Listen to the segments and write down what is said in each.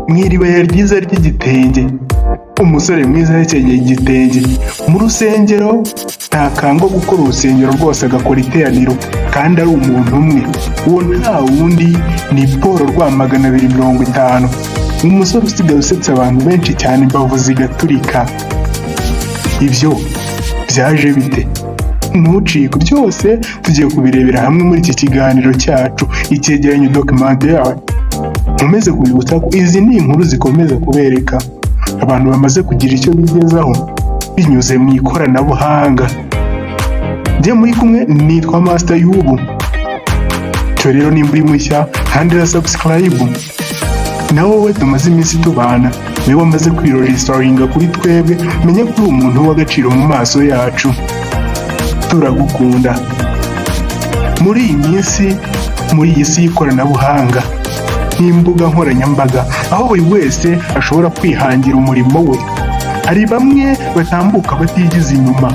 mu iribaya ryiza ry'igitenge, umusore mwiza yakenyeye igitenge mu rusengero, ntakangwa gukora urusengero rwose agakora iteraniro kandi ari umuntu umwe. Uwo nta wundi ni Paul RWA250, umusore usigaye usetsa abantu benshi cyane imbavu zigaturika. Ibyo byaje bite? Ntucike, byose tugiye kubirebera hamwe muri iki kiganiro cyacu icyegeranyo documentaire. Nkomeze kubibutsa ko izi ni inkuru zikomeza kubereka abantu bamaze kugira icyo bigezaho binyuze mu ikoranabuhanga. Njye muri kumwe nitwa Master y'ubu. Cyo rero nimba uri mushya kandi subscribe. Na wowe tumaze iminsi tubana, niba wamaze kwiregistaringa kuri twebwe, menye ko uri umuntu w'agaciro mu maso yacu. Turagukunda. Muri iyi minsi, muri iyi si y'ikoranabuhanga n'imbuga nkoranyambaga, aho buri wese ashobora kwihangira umurimo we, hari bamwe batambuka batigize inyuma.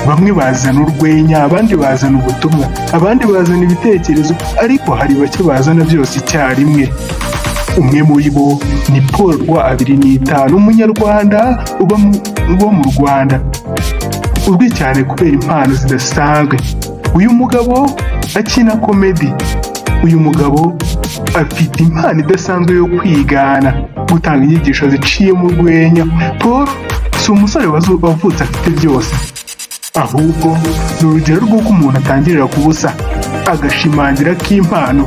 Bamwe bazana urwenya, abandi bazana ubutumwa, abandi bazana ibitekerezo, ariko hari bake bazana byose icyarimwe. Umwe muri bo ni Paul RWA250, umunyarwanda uba mu Rwanda, uzwi cyane kubera impano zidasanzwe. Uyu mugabo akina komedi. Uyu mugabo afite impano idasanzwe yo kwigana, gutanga inyigisho ziciye mu rwenya. Paul si umusore wavutse afite byose, ahubwo ni urugero rw'uko umuntu atangirira ku busa agashimangira ko impano,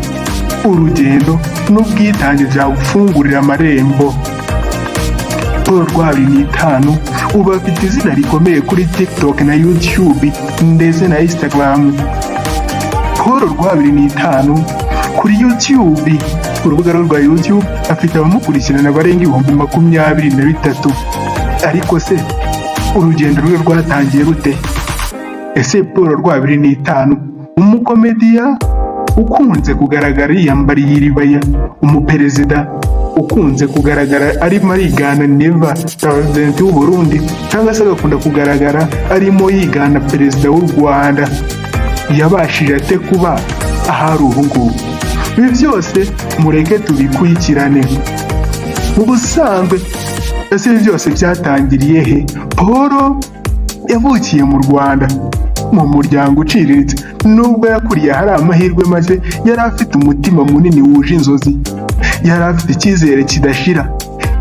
urugendo n'ubwitange byagufungurira amarembo. Paul RWA250 ubu afite izina rikomeye kuri TikTok na YouTube ndetse na Instagram. Paul RWA250 kuri YouTube, ku rubuga rwa YouTube afite abamukurikirana barenga 23,000. Ariko se urugendo rwe rwatangiye rute? Ese Paul RWA250, umukomediya ukunze kugaragara yiyambariye Iribaya, umuperezida ukunze kugaragara arimo arigana neza president w'u Burundi, cyangwa se agakunda kugaragara arimo yigana perezida w'u Rwanda, yabashije ate kuba ahari ubu ngubu? Ibi byose mureke tubikurikirane. Mu busanzwe ese byose byatangiriye he? Paul yavukiye mu Rwanda mu muryango uciriritse. Nubwo yakuriye hari amahirwe make, yari afite umutima munini wuje inzozi, yari afite icyizere kidashira,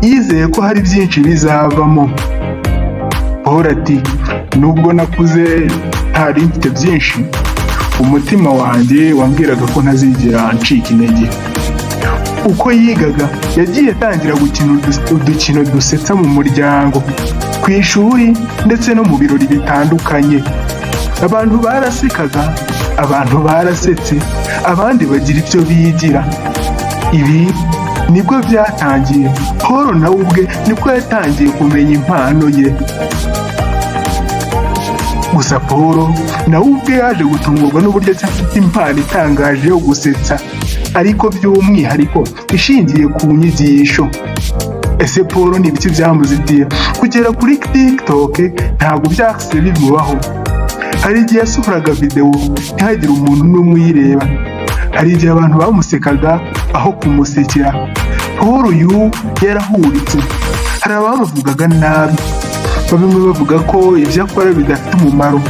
yizeye ko hari byinshi bizavamo. Paul ati, nubwo nakuze ntari mfite byinshi, umutima wanjye wambwiraga ko ntazigera ncika intege. Uko yigaga yagiye atangira gukina udukino dusetsa mu muryango, ku ishuri ndetse no mu birori bitandukanye. Abantu barasekaga, abantu barasetse, abandi bagira ibyo bigira. Ibi nibwo byatangiye. Paul nawe ubwe nibwo yatangiye kumenya impano ye. Gusa Paul nawe ubwe yaje gutungurwa n'uburyo afite impano itangaje yo gusetsa, ariko by'umwihariko ishingiye ku nyigisho. Ese Paul ni ibiki byamuzitiye kugera kuri TikTok? Ntabwo byahise bimubaho. Hari igihe yasohoraga video ntihagire umuntu n'umwe uyireba, hari igihe abantu bamusekaga aho kumusekera. Paul uyu yarahuritse, hari abamuvugaga nabi, bamwe bavuga ko ibyo akora bidafite umumaro,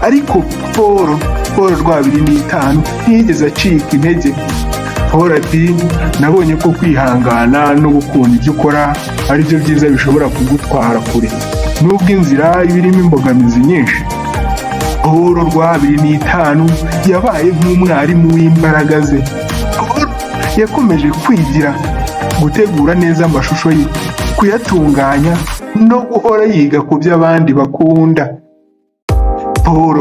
ariko Paul RWA250 ntiyigeze acika intege. Paul ati, nabonye ko kwihangana no gukunda ibyo ukora ari byo byiza bishobora kugutwara kure, nubwo inzira ibirimo imbogamizi nyinshi. Paul RWA250 yabaye nk'umwarimu w'imbaraga ze. Paul yakomeje kwigira, gutegura neza amashusho ye, kuyatunganya no guhora yiga ku byo abandi bakunda. Paul,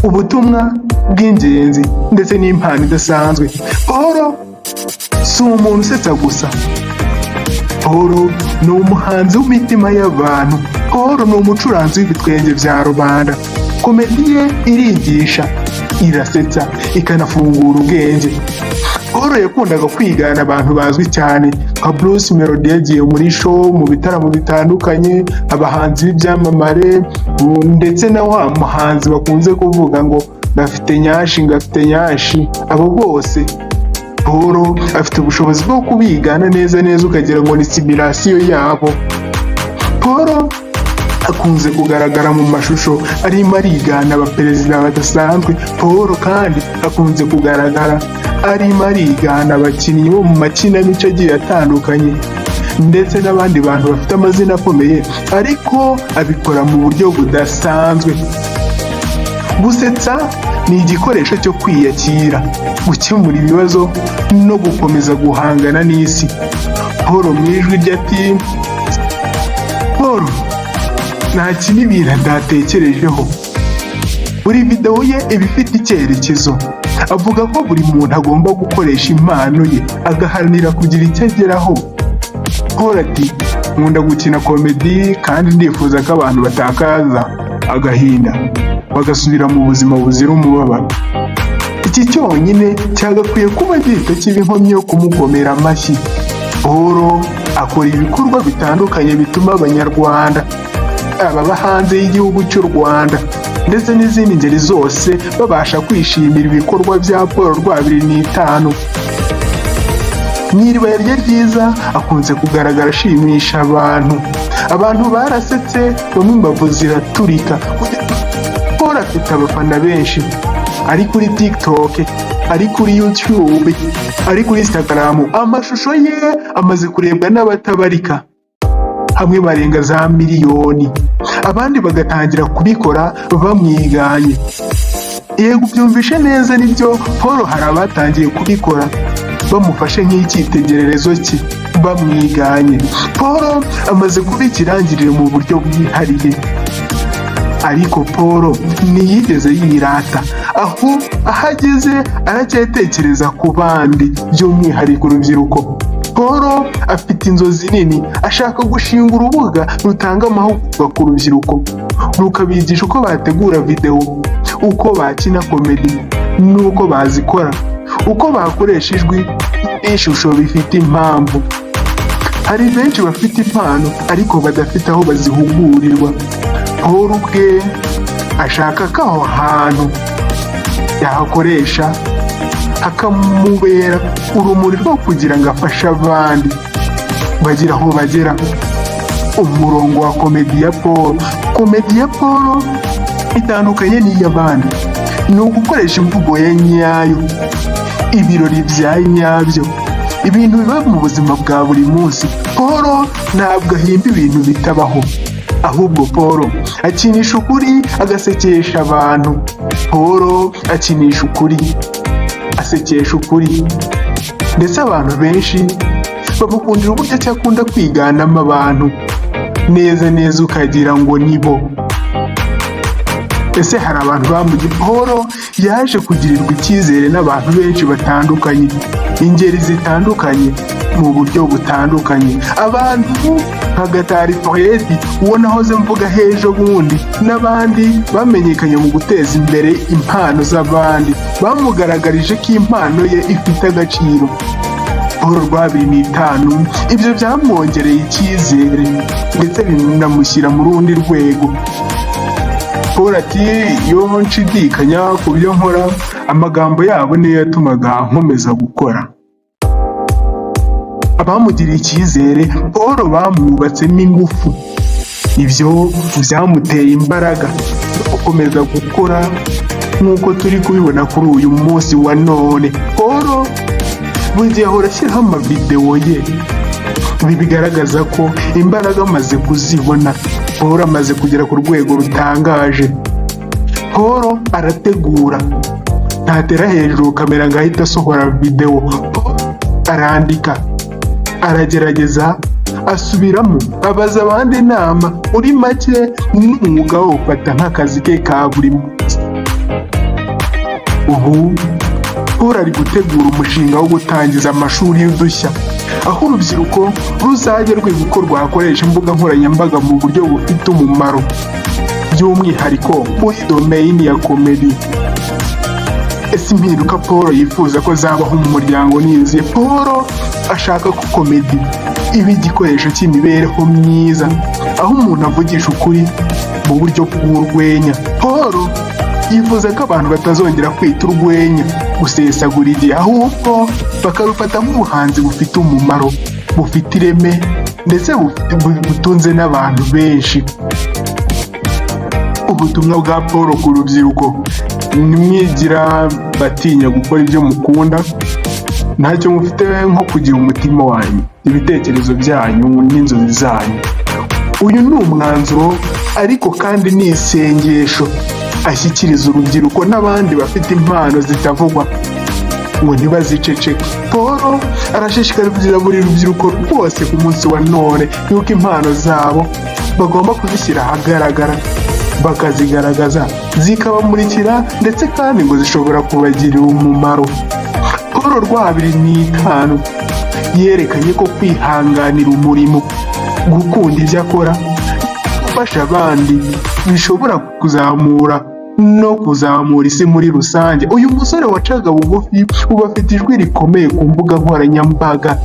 ubutumwa bw'ingenzi ndetse n'impano idasanzwe. Paul si umuntu usetsa gusa, Paul ni umuhanzi w'imitima y'abantu. Paul ni umucuranzi w'ibitwenge bya rubanda. Komedi ye irigisha, irasetsa, ikanafungura ubwenge. Paul yakundaga kwigana abantu bazwi cyane nka Bruce Melody, yagiye muri show mu bitaramo bitandukanye, abahanzi b'ibyamamare ndetse na wa muhanzi bakunze kuvuga ngo gafite nyashi, abo bose Paul afite ubushobozi bwo kubigana neza neza ukagira ngo ni simulasiyo yabo. Paul akunze kugaragara mu mashusho arimo arigana abaperezida badasanzwe. Paul kandi akunze kugaragara arimo arigana abakinnyi bo mu makinamico agiye atandukanye ndetse n'abandi bantu bafite amazina akomeye, ariko abikora mu buryo budasanzwe. Gusetsa ni igikoresho cyo kwiyakira, gukemura ibibazo no gukomeza guhangana n'isi. Paul mu ijwi rye ati, Paul nta kintu ibintu ndatekerejeho. Buri videwo ye iba ifite icyerekezo. Avuga ko buri muntu agomba gukoresha impano ye agaharanira kugira icyo ageraho. Paul ati, nkunda gukina komedi kandi ndifuza ko abantu batakaza agahinda bagasubira mu buzima buzira umubabaro. Iki cyonyine cyagakwiye kuba gihita kiba inkomyi yo kumukomera amashyi. Paul akora ibikorwa bitandukanye bituma abanyarwanda, ababa hanze y'igihugu cy'u Rwanda ndetse n'izindi ngeri zose babasha kwishimira ibikorwa bya Paul RWA250. Mu Iribaya rye ryiza akunze kugaragara ashimisha abantu barasetse, bamwe imbavu ziraturika. Paul afite abafana benshi, ari kuri TikTok, ari kuri YouTube, ari kuri Instagram. Amashusho ye amaze kurebwa n'abatabarika, hamwe barenga za miliyoni, abandi bagatangira kubikora bamwiganye. Yego byumvishe neza, nibyo Paul hari abatangiye kubikora bamufashe nk'icyitegererezo cye bamwiganye. Paul amaze kuba ikirangirire mu buryo bwihariye, ariko Paul ntiyigeze yirata, aho ahageze aracyatekereza ku bandi, by'umwihariko urubyiruko. Paul afite inzozi nini, ashaka gushinga urubuga rutanga amahugurwa ku rubyiruko, rukabigisha uko bategura videwo, uko bakina komedi n'uko bazikora, uko bakoresha ijwi n'ishusho bifite impamvu. Hari benshi bafite impano ariko badafite aho bazihugurirwa. Paul ubwe ashaka ko aho hantu yahakoresha hakamubera urumuri rwo kugira ngo afashe abandi bagira aho bagera. Umurongo wa komedi ya Paul, komedi ya Paul itandukanye n'iy'abandi, ni ugukoresha imvugo ya nyayo, ibirori bya nyabyo, ibintu biba mu buzima bwa buri munsi. Paul ntabwo ahimba ibintu bitabaho, ahubwo Paul akinisha ukuri agasekesha abantu. Paul akinisha ukuri, asekesha ukuri, ndetse abantu benshi bamukundira uburyo cyakunda kwiganamo abantu neza neza ukagira ngo nibo. Ese hari abantu bamugira? Paul yaje kugirirwa icyizere n'abantu benshi batandukanye, ingeri zitandukanye, mu buryo butandukanye. Abantu nka Gatari Poeti, uwo nahoze mvuga hejo bundi, n'abandi bamenyekanye mu guteza imbere impano z'abandi, bamugaragarije ko impano ye ifite agaciro. Paul RWA250 ibyo byamwongereye icyizere ndetse binamushyira mu rundi rwego. Paul ati, iyo nshidikanya ku byo nkora, amagambo yabo niyo yatumaga nkomeza gukora. Abamugiriye icyizere Paul bamwubatsemo ingufu, ibyo byamuteye imbaraga zo gukomeza gukora nk'uko turi kubibona kuri uyu munsi wa none. Paul buri gihe ahora ashyiraho amavidewo ye, ibi bigaragaza ko imbaraga amaze kuzibona. Paul amaze kugera ku rwego rutangaje. Paul arategura, ntatera hejuru kamera ngo ahita asohora videwo. Arandika, aragerageza, asubiramo, abaza abandi inama. Muri make ni umwuga wo ufata nk'akazi ke ka buri munsi. Ubu Paul ari gutegura umushinga wo gutangiza amashuri y'udushya, aho urubyiruko ruzajya rwiga uko rwakoresha imbuga nkoranyambaga mu buryo bufite umumaro, by'umwihariko muri domaine ya komedi. Ese impinduka Paul yifuza ko zabaho mu muryango nizi? Paul ashaka ko komedi iba igikoresho cy'imibereho myiza, aho umuntu avugisha ukuri mu buryo bw'urwenya. Paul yifuza ko abantu batazongera kwita urwenya gusesagura igihe, ahubwo bakarufata nk'ubuhanzi bufite umumaro, bufite ireme ndetse butunze n'abantu benshi. Ubutumwa bwa Paul ku rubyiruko: nimwigira batinya gukora ibyo mukunda, ntacyo mufite nko kugira umutima wanyu, ibitekerezo byanyu n'inzozi zanyu. Uyu ni umwanzuro ariko kandi ni isengesho ashyikiriza urubyiruko n'abandi bafite impano zitavugwa ngo ntibaziceceke. Paul arashishikariza buri rubyiruko rwose ku munsi wa none yuko impano zabo bagomba kuzishyira ahagaragara, bakazigaragaza, zikabamurikira ndetse kandi ngo zishobora kubagirira umumaro. Paul RWA250 yerekanye ko kwihanganira umurimo, gukunda ibyo akora, gufasha abandi bishobora kuzamura no kuzamura isi muri rusange. Uyu musore wacaga bugufi ubu afite ijwi rikomeye ku mbuga nkoranyambaga.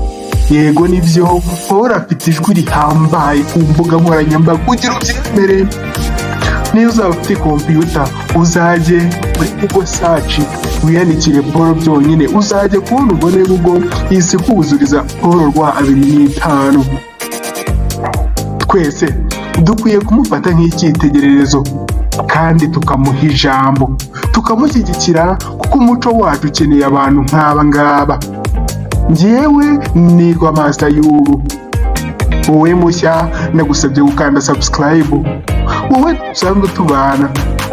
Yego nibyo, Paul afite ijwi rihambaye ku mbuga nkoranyambaga, kugira ubyemere. Niyo uzaba ufite kompiyuta uzajye muri Google search wiyandikire Paul byonyine, uzajya kubona ubone Google isi kuzuriza Paul RWA250. Twese dukwiye kumufata nk'icyitegererezo kandi tukamuha ijambo, tukamushyigikira kuko umuco wacu ukeneye abantu nk'aba ngaba. Njyewe nitwa Master Yubu. Wowe mushya nagusabye gukanda subscribe. Wowe usanzwe tubana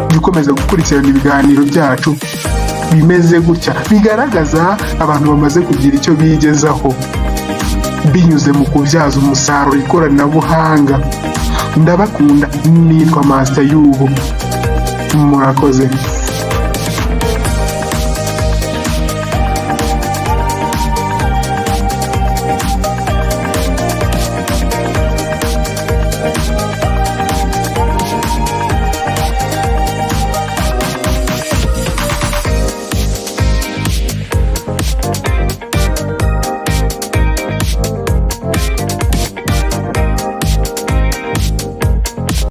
jya ukomeza gukurikirana ibiganiro byacu bimeze gutya, bigaragaza abantu bamaze kugira icyo bigezaho binyuze mu kubyaza umusaruro ikoranabuhanga. Ndabakunda. Nitwa Master Yubu. Murakoze.